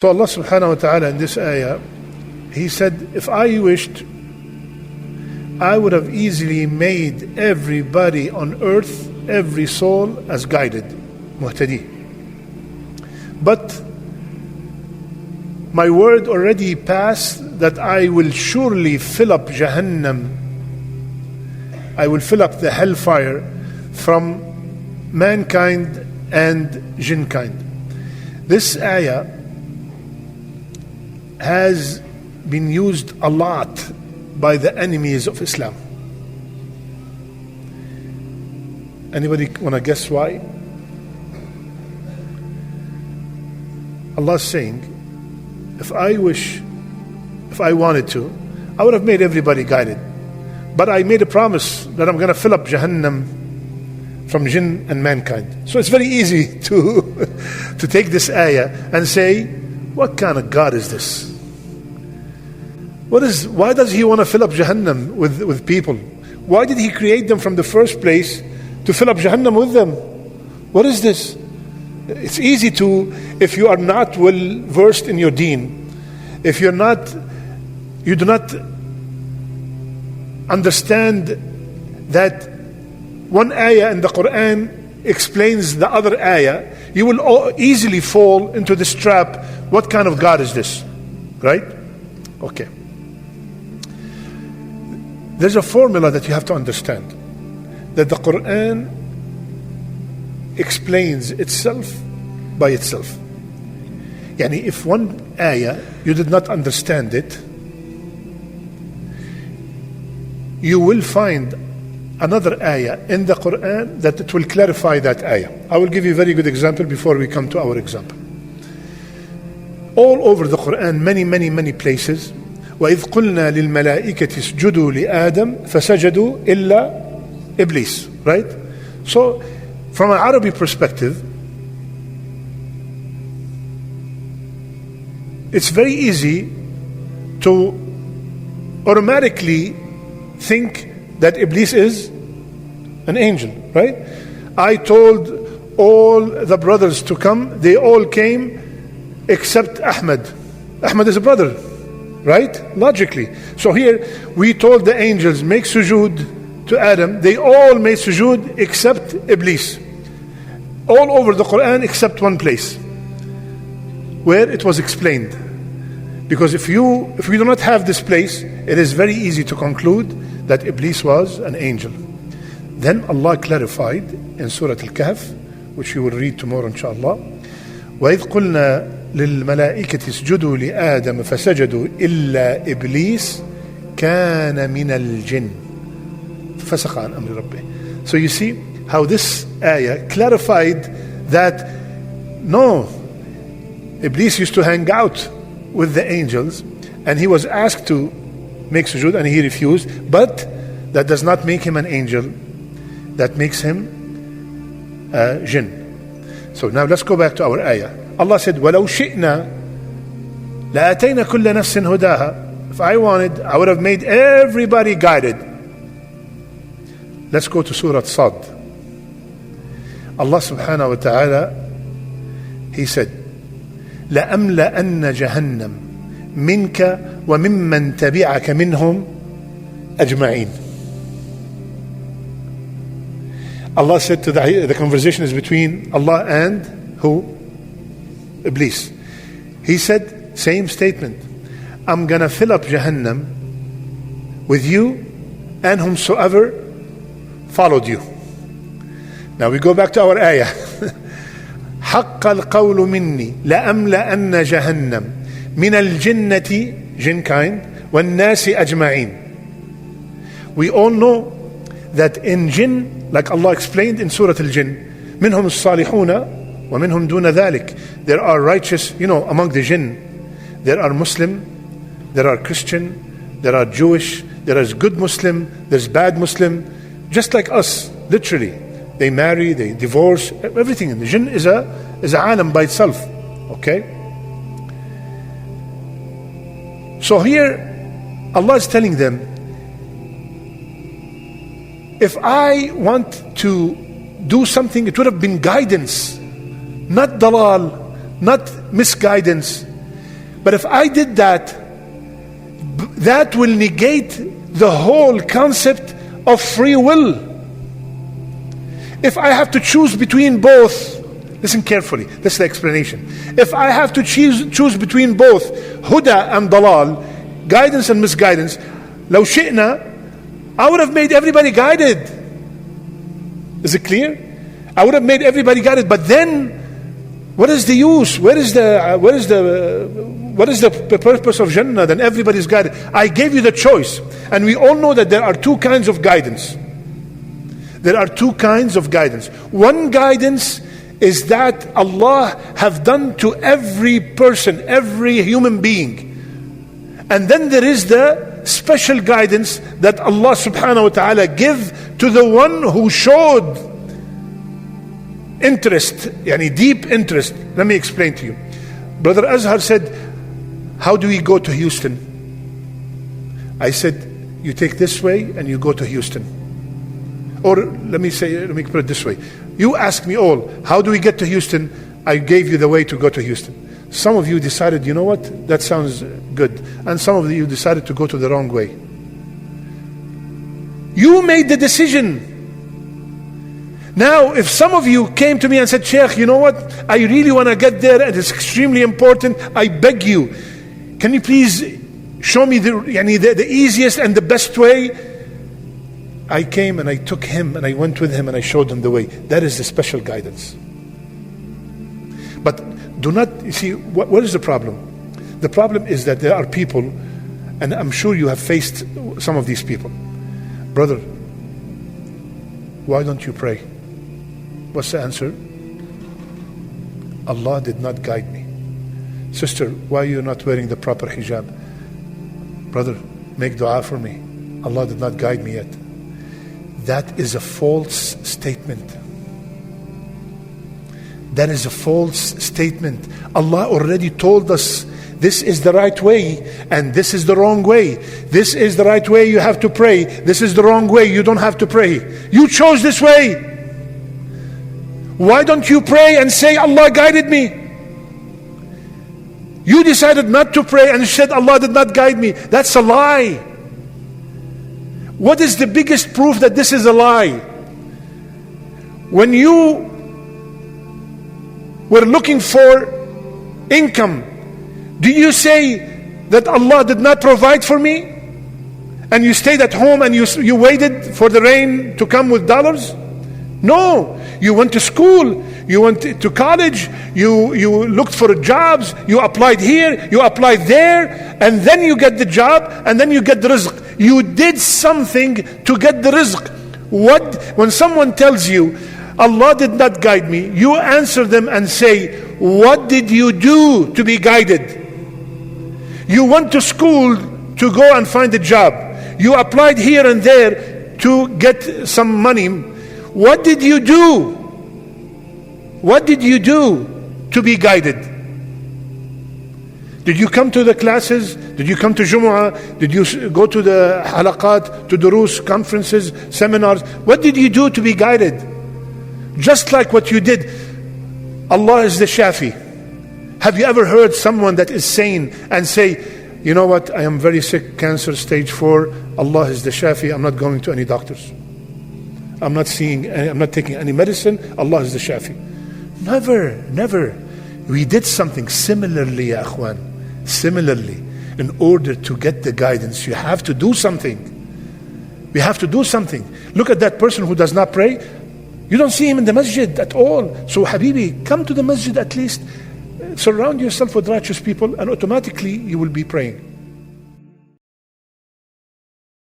So Allah subhanahu wa ta'ala in this ayah, He said, if I wished, I would have easily made everybody on earth, every soul as guided, muhtadi. But my word already passed that I will surely fill up Jahannam. I will fill up the hellfire from mankind and jinn kind. This ayah has been used a lot by the enemies of Islam. Anybody want to guess why? Allah is saying, if I wanted to, I would have made everybody guided. But I made a promise that I'm going to fill up Jahannam from jinn and mankind. So it's very easy to take this ayah and say, what kind of God is this? Why does He want to fill up Jahannam with people? Why did He create them from the first place to fill up Jahannam with them? What is this? It's easy to, if you are not well versed in your deen, if you do not understand that one ayah in the Quran explains the other ayah, you will easily fall into this trap. What kind of God is this? Right? Okay. There's a formula that you have to understand, that the Quran explains itself by itself. Yani if one ayah you did not understand it, you will find another ayah in the Quran that it will clarify that ayah. I will give you a very good example before we come to our example. All over the Quran, many places, وَإِذْ قُلْنَا لِلْمَلَائِكَةِ اسْجُدُوا لِآدَمَ فَسَجَدُوا إِلَّا Iblis. Right? So, from an Arabic perspective, it's very easy to automatically think that Iblis is an angel, right? I told all the brothers to come, they all came except Ahmad. Ahmad is a brother, right? Logically. So here we told the angels, make sujood to Adam. They all made sujood except Iblis. All over the Quran except one place where it was explained. Because if you do not have this place, it is very easy to conclude that Iblis was an angel. Then Allah clarified in Surah Al-Kahf, which we will read tomorrow inshallah. وَإِذْ قُلْنَا لِلْمَلَائِكَةِ اسْجُدُوا لِآدَمَ فَسَجَدُوا إِلَّا إِبْلِيسَ كَانَ مِنَ الْجِنِّ فَفَسَقَ عَنْ أَمْرِ رَبِّهِ. So you see how this ayah clarified that no, Iblis used to hang out with the angels and he was asked to make sujood and he refused, but that does not make him an angel, that makes him a jinn. So now let's go back to our ayah. Allah said, وَلَوْ شِئْنَا لَأَتَيْنَا كُلَّ نَفْسٍ هُدَاهَا. If I wanted, I would have made everybody guided. Let's go to Surah Sad. Allah subhanahu wa ta'ala, He said, لَأَمْلَأَنَّ جَهَنَّمْ مِنْكَ وَمِمَّنْ تَبِعَكَ مِنْهُمْ أَجْمَعِينَ. Allah said to the conversation is between Allah and who? Iblis. He said, same statement, I'm gonna fill up Jahannam with you and whomsoever followed you. Now we go back to our ayah. حق القول مني لأملأن جهنم من الجنة, jinn kind, والناس أجمعين. We all know that in jinn, like Allah explained in Surah Al-Jinn, منهم الصالحون ومنهم دون ذلك. There are righteous, among the jinn. There are Muslim, there are Christian, there are Jewish, there is good Muslim, there's bad Muslim, just like us, literally. They marry, they divorce, everything. And the jinn is a alam by itself. Okay? So here, Allah is telling them, if I want to do something, it would have been guidance, not dalal, not misguidance. But if I did that, that will negate the whole concept of free will. If I have to choose between both, listen carefully, this is the explanation. If I have to choose between both huda and dalal, guidance and misguidance, لو شئنا, I would have made everybody guided. Is it clear? I would have made everybody guided, but then what is the use? What is the purpose of Jannah? Then everybody's guided. I gave you the choice, and we all know that there are two kinds of guidance. There are two kinds of guidance. One guidance is that Allah have done to every person, every human being. And then there is the special guidance that Allah subhanahu wa ta'ala give to the one who showed interest, yani deep interest. Let me explain to you. Brother Azhar said, how do we go to Houston? I said, you take this way and you go to Houston. Or let me put it this way. You ask me all, how do we get to Houston? I gave you the way to go to Houston. Some of you decided, you know what, that sounds good. And some of you decided to go to the wrong way. You made the decision. Now, if some of you came to me and said, Sheikh, you know what, I really want to get there and it's extremely important, I beg you, can you please show me the easiest and the best way? I came and I took him and I went with him and I showed him the way. That is the special guidance. But do not, you see, what is the problem? The problem is that there are people, and I'm sure you have faced some of these people. Brother, why don't you pray? What's the answer? Allah did not guide me. Sister, why are you not wearing the proper hijab? Brother, make dua for me. Allah did not guide me yet. That is a false statement. That is a false statement. Allah already told us this is the right way and this is the wrong way. This is the right way, you have to pray. This is the wrong way, you don't have to pray. You chose this way. Why don't you pray and say, Allah guided me? You decided not to pray and said, Allah did not guide me. That's a lie. What is the biggest proof that this is a lie? When you were looking for income, do you say that Allah did not provide for me? And you stayed at home and you waited for the rain to come with dollars? No, you went to school, you went to college, you looked for jobs, you applied here, you applied there, and then you get the job, and then you get the rizq. You did something to get the rizq. When someone tells you, Allah did not guide me, you answer them and say, what did you do to be guided? You went to school to go and find a job. You applied here and there to get some money. What did you do? What did you do to be guided? Did you come to the classes? Did you come to Jumu'ah? Did you go to the halaqat, to durus, conferences, seminars? What did you do to be guided? Just like what you did. Allah is the Shafi. Have you ever heard someone that is sane and say, you know what, I am very sick, cancer stage 4, Allah is the Shafi, I'm not going to any doctors. I'm not taking any medicine, Allah is the Shafi. Never. We did something similarly, ya akhwan. Similarly, in order to get the guidance, you have to do something. We have to do something. Look at that person who does not pray. You don't see him in the masjid at all. So Habibi, come to the masjid at least. Surround yourself with righteous people and automatically you will be praying.